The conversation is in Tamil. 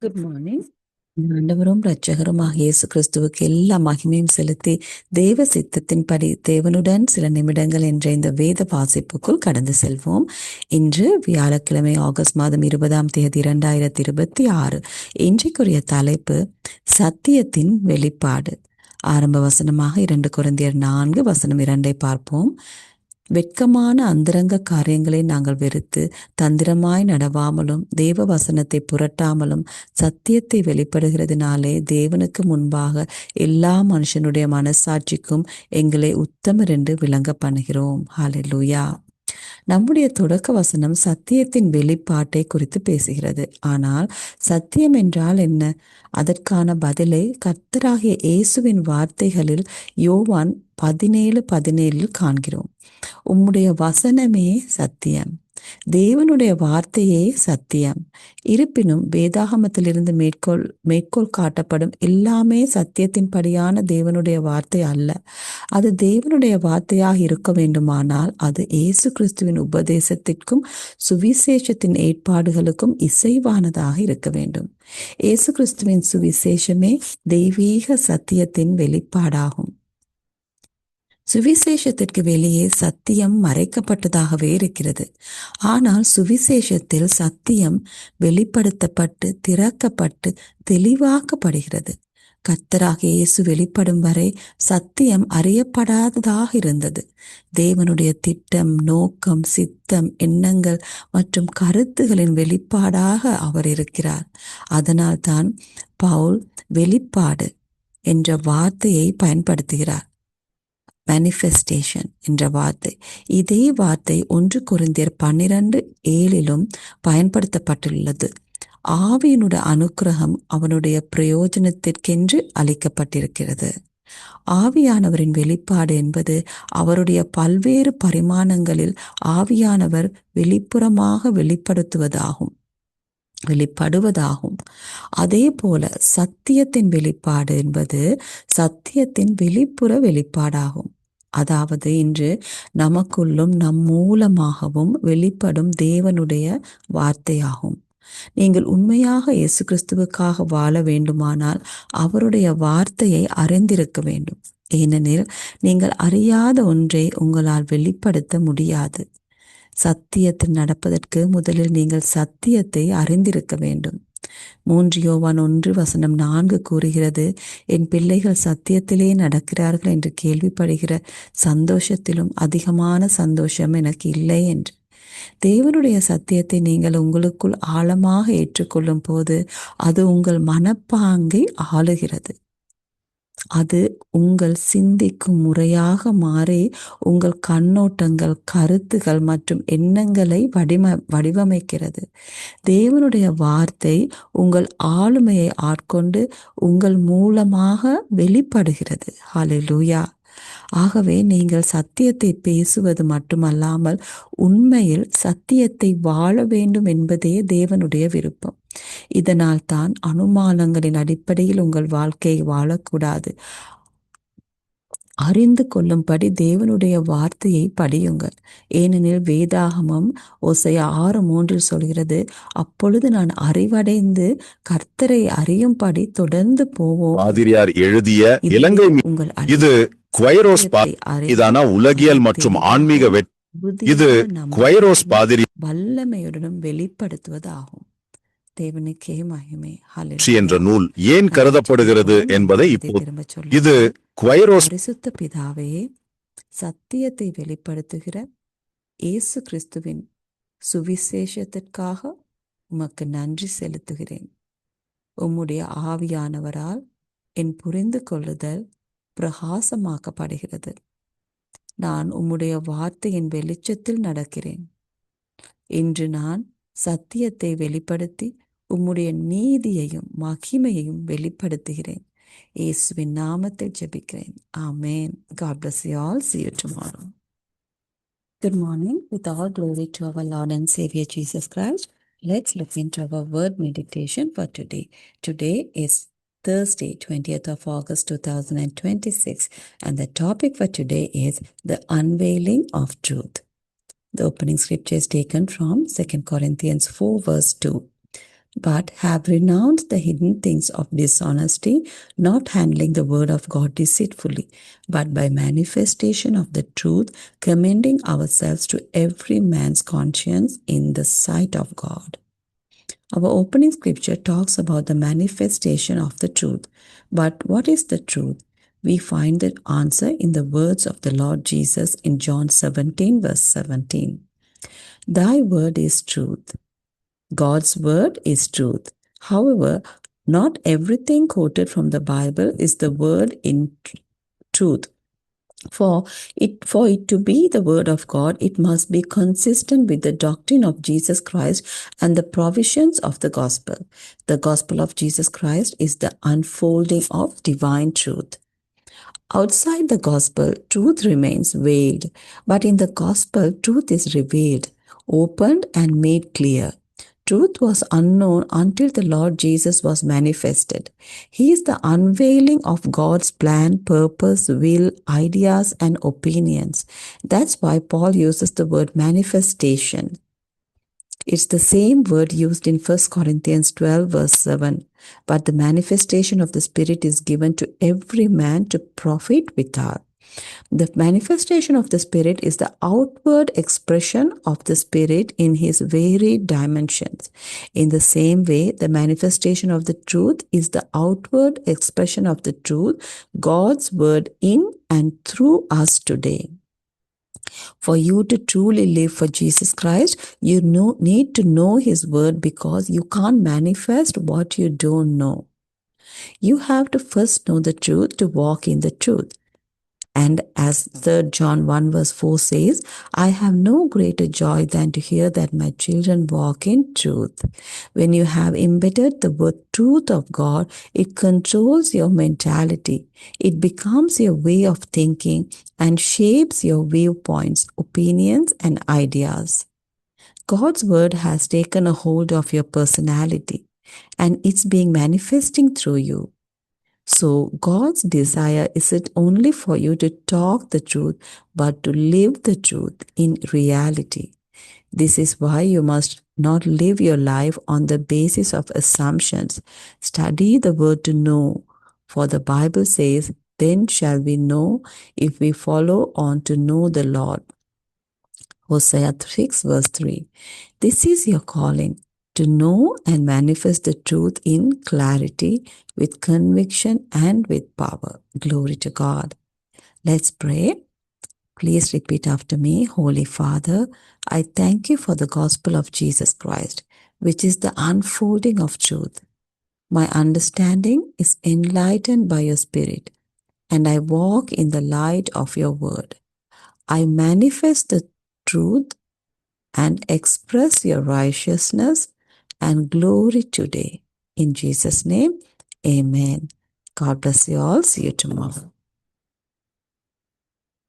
Good morning. ஆண்டவரும் இரட்சகருமாக இயேசு கிறிஸ்துவுக்கு எல்லா மகிமையும் செலுத்தி தேவ சித்தத்தின்படி தேவனுடன் சில நிமிடங்கள் என்ற இந்த வேத வாசிப்புக்குள் கடந்து செல்வோம். இன்று வியாழக்கிழமை ஆகஸ்ட் மாதம் 20ஆம் தேதி 2026. இன்றைக்குரிய தலைப்பு சத்தியத்தின் வெளிப்பாடு. ஆரம்ப வசனமாக 2 கொரிந்தியர் 4:2 பார்ப்போம். வெட்கமான அந்தரங்க காரியங்களை நாங்கள் வெறுத்து தந்திரமாய் நடவாமலும் தேவ வசனத்தை புரட்டாமலும் சத்தியத்தை வெளிப்படுகிறதுனாலே தேவனுக்கு முன்பாக எல்லா மனுஷனுடைய மனசாட்சிக்கும் எங்களை உத்தமர் என்று விளங்க பண்ணுகிறோம். ஹல்லேலூயா. நம்முடைய தொடக்க வசனம் சத்தியத்தின் வெளிப்பாட்டை குறித்து பேசுகிறது. ஆனால் சத்தியம் என்றால் என்ன? அதற்கான பதிலை கர்த்தராகிய இயேசுவின் வார்த்தைகளில் யோவான் 17:17 காண்கிறோம். உம்முடைய வசனமே சத்தியம், தேவனுடைய வார்த்தையே சத்தியம். இருப்பினும் வேதாகமத்திலிருந்து மேற்கோள் காட்டப்படும் எல்லாமே சத்தியத்தின்படியான தேவனுடைய வார்த்தை அல்ல. அது தேவனுடைய வார்த்தையாக இருக்க வேண்டுமானால் அது இயேசு கிறிஸ்துவின் உபதேசத்திற்கும் சுவிசேஷத்தின் ஏற்பாடுகளுக்கும் இசைவானதாக இருக்க வேண்டும். இயேசு கிறிஸ்துவின் சுவிசேஷமே தெய்வீக சத்தியத்தின் வெளிப்பாடாகும். சுவிசேஷத்திற்கு வெளியே சத்தியம் மறைக்கப்பட்டதாகவே இருக்கிறது. ஆனால் சுவிசேஷத்தில் சத்தியம் வெளிப்படுத்தப்பட்டு திறக்கப்பட்டு தெளிவாக்கப்படுகிறது. கர்த்தராகிய இயேசு வெளிப்படும் வரை சத்தியம் அறியப்படாததாக இருந்தது. தேவனுடைய திட்டம், நோக்கம், சித்தம், எண்ணங்கள் மற்றும் கருத்துகளின் வெளிப்பாடாக அவர் இருக்கிறார். அதனால் தான் பவுல் வெளிப்பாடு என்ற வார்த்தையை பயன்படுத்துகிறார். மேனிஃபெஸ்டேஷன் என்ற வார்த்தை. இதே வார்த்தை 1 கொரிந்தியர் 12:7 பயன்படுத்தப்பட்டுள்ளது. ஆவியினுடைய அனுக்கிரகம் அவனுடைய பிரயோஜனத்திற்கென்று அளிக்கப்பட்டிருக்கிறது. ஆவியானவரின் வெளிப்பாடு என்பது அவருடைய பல்வேறு பரிமாணங்களில் ஆவியானவர் வெளிப்புறமாக வெளிப்படுவதாகும். அதே போல சத்தியத்தின் வெளிப்பாடு என்பது சத்தியத்தின் வெளிப்புற வெளிப்பாடாகும். அதாவது இன்று நமக்குள்ளும் நம் மூலமாகவும் வெளிப்படும் தேவனுடைய வார்த்தையாகும். நீங்கள் உண்மையாக இயேசு கிறிஸ்துவுக்காக வாழ வேண்டுமானால் அவருடைய வார்த்தையை அறிந்திருக்க வேண்டும். ஏனெனில் நீங்கள் அறியாத ஒன்றை உங்களால் வெளிப்படுத்த முடியாது. சத்தியத்தில் நடப்பதற்கு முதலில் நீங்கள் சத்தியத்தை அறிந்திருக்க வேண்டும். 3 யோவான் 1:4 கூறுகிறது, என் பிள்ளைகள் சத்தியத்திலே நடக்கிறார்கள் என்று கேள்விப்படுகிற சந்தோஷத்திலும் அதிகமான சந்தோஷம் எனக்கு இல்லை என்று. தேவனுடைய சத்தியத்தை நீங்கள் உங்களுக்குள் ஆழமாக ஏற்றுக்கொள்ளும் போது அது உங்கள் மனப்பாங்கை ஆளுகிறது. அது உங்கள் சிந்திக்கும் முறையாக மாறி உங்கள் கண்ணோட்டங்கள், கருத்துகள் மற்றும் எண்ணங்களை வடிவமைக்கிறது. தேவனுடைய வார்த்தை உங்கள் ஆளுமையை ஆட்கொண்டு உங்கள் மூலமாக வெளிப்படுகிறது. ஹல்லேலூயா. ஆகவே நீங்கள் சத்தியத்தை பேசுவது மட்டுமல்லாமல் உண்மையில் சத்தியத்தை வாழ வேண்டும் என்பதே தேவனுடைய விருப்பம். இதனால் தான் அனுமானங்களின் அடிப்படையில் உங்கள் வாழ்க்கையை வாழக்கூடாது. அறிந்து கொள்ளும்படி தேவனுடைய வார்த்தையை படியுங்கள். ஏனெனில் வேதாகமம் ஓசையா 6:3 சொல்கிறது, அப்பொழுது நான் அறிவடைந்து கர்த்தரை அறியும்படி தொடர்ந்து போவோம். பாதிரியார் எழுதிய இலங்கை உங்கள் இது குவைரோஸ் இதான உலகியல் மற்றும் ஆன்மீக இது குவைரோஸ் பாதிரி வல்லமையுடனும் வெளிப்படுத்துவதாகும். தேவனுக்கே மகிமை. என்ற நூல் ஏன் கருதப்படுகிறது என்பதை இது குவைரோஸ். பரிசுத்த பிதாவே, சத்தியத்தை வெளிப்படுத்துகிற இயேசு கிறிஸ்துவின் சுவிசேஷத்திற்காக உமக்கு நன்றி செலுத்துகிறேன். உம்முடைய ஆவியானவரால் என் புரிந்து கொள்ளுதல் பிரகாசமாக்கப்படுகிறது. நான் உம்முடைய வார்த்தையின் வெளிச்சத்தில் நடக்கிறேன். இன்று நான் சத்தியத்தை வெளிப்படுத்தி உம்முடைய நீதியையும் மகிமையையும் வெளிப்படுத்துகிறேன். இயேசுவின் நாமத்தில் ஜெபிக்கிறேன். ஆமென். God bless you all. See you tomorrow. Good morning. With all glory to our Lord and Savior Jesus Christ, let's look into our word meditation for today. Today is Thursday, 20th of August 2026, and the topic for today is the unveiling of truth. The opening scripture is taken from 2 Corinthians 4:2. but have renounced the hidden things of dishonesty, not handling the word of God deceitfully, but by manifestation of the truth, commending ourselves to every man's conscience in the sight of God. Our opening scripture talks about the manifestation of the truth. But what is the truth? We find the answer in the words of the Lord Jesus in John 17, verse 17. Thy word is truth. God's word is truth. However, not everything quoted from the Bible is the word in truth. For it to be the word of God, it must be consistent with the doctrine of Jesus Christ and the provisions of the gospel. The gospel of Jesus Christ is the unfolding of divine truth. Outside the gospel, truth remains veiled, but in the gospel, truth is revealed, opened, and made clear. Truth was unknown until the Lord Jesus was manifested. He is the unveiling of God's plan, purpose, will, ideas, and opinions. That's why Paul uses the word manifestation. It's the same word used in 1 Corinthians 12, verse 7. But the manifestation of the Spirit is given to every man to profit withal. The manifestation of the Spirit is the outward expression of the Spirit in His varied dimensions. In the same way, the manifestation of the truth is the outward expression of the truth, God's Word in and through us today. For you to truly live for Jesus Christ, you need to know His Word, because you can't manifest what you don't know. You have to first know the truth to walk in the truth. And as 3 John 1 verse 4 says, I have no greater joy than to hear that my children walk in truth. When you have embedded the word truth of God, it controls your mentality. It becomes your way of thinking and shapes your viewpoints, opinions, and ideas. God's word has taken a hold of your personality, and it's being manifesting through you. So God's desire isn't only for you to talk the truth, but to live the truth in reality. This is why you must not live your life on the basis of assumptions. Study the word to know. For the Bible says, then shall we know if we follow on to know the Lord. Hosea 6 verse 3. This is your calling, to know and manifest the truth in clarity, with conviction and with power. Glory to God. Let's pray. Please repeat after me. Holy Father, I thank you for the gospel of Jesus Christ, which is the unfolding of truth. My understanding is enlightened by your Spirit, and I walk in the light of your word. I manifest the truth and express your righteousness and glory today. In Jesus' name, amen. God bless you all. See you tomorrow.